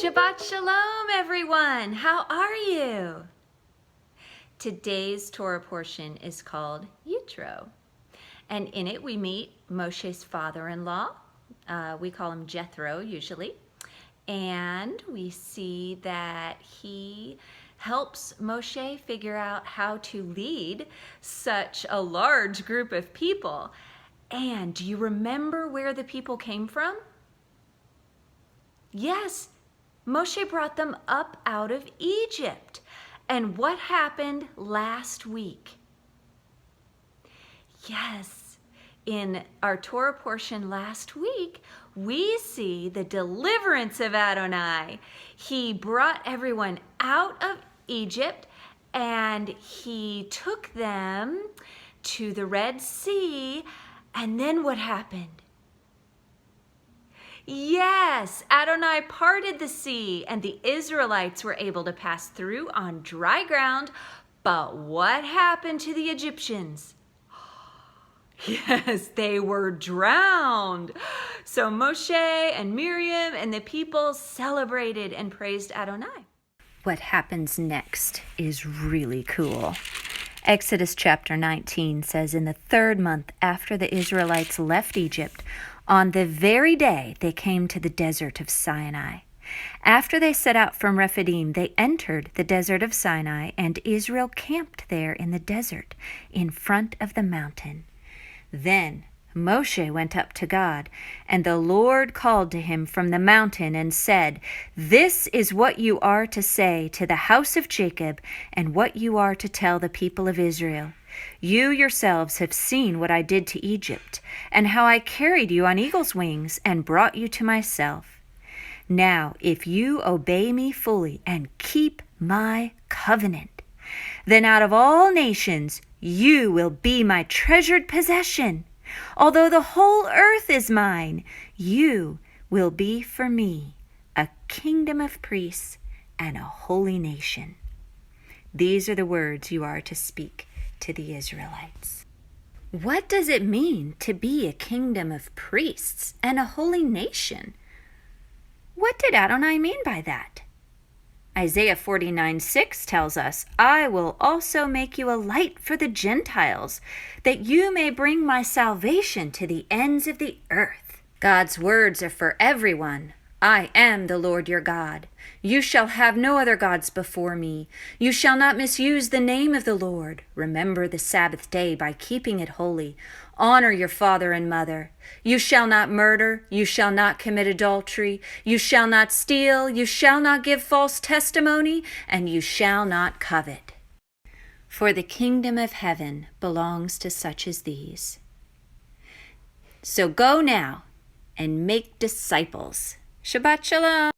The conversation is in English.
Shabbat Shalom, everyone. How are you? Today's Torah portion is called Yitro, and in it we meet Moshe's father-in-law. We call him Jethro usually, and we see that he helps Moshe figure out how to lead such a large group of people. And do you remember where the people came from? Yes, Moshe brought them up out of Egypt. And what happened last week? Yes, in our Torah portion last week, we see the deliverance of Adonai. He brought everyone out of Egypt and he took them to the Red Sea. And then what happened? Yes, Adonai parted the sea and the Israelites were able to pass through on dry ground. But what happened to the Egyptians? Yes, they were drowned. So Moshe and Miriam and the people celebrated and praised Adonai. What happens next is really cool. Exodus chapter 19 says, in the 3rd month after the Israelites left Egypt, on the very day they came to the desert of Sinai. After they set out from Rephidim, they entered the desert of Sinai, and Israel camped there in the desert in front of the mountain. Then Moshe went up to God, and the Lord called to him from the mountain and said, "This is what you are to say to the house of Jacob and what you are to tell the people of Israel. You yourselves have seen what I did to Egypt, and how I carried you on eagle's wings and brought you to myself. Now, if you obey me fully and keep my covenant, then out of all nations you will be my treasured possession. Although the whole earth is mine, you will be for me a kingdom of priests and a holy nation." These are the words you are to speak to the Israelites. What does it mean to be a kingdom of priests and a holy nation? What did Adonai mean by that? Isaiah 49:6 tells us, "I will also make you a light for the Gentiles, that you may bring my salvation to the ends of the earth." God's words are for everyone. I am the Lord your God. You shall have no other gods before me. You shall not misuse the name of the Lord. Remember the Sabbath day by keeping it holy. Honor your father and mother. You shall not murder. You shall not commit adultery. You shall not steal. You shall not give false testimony. And you shall not covet. For the kingdom of heaven belongs to such as these. So go now and make disciples. Shabbat Shalom.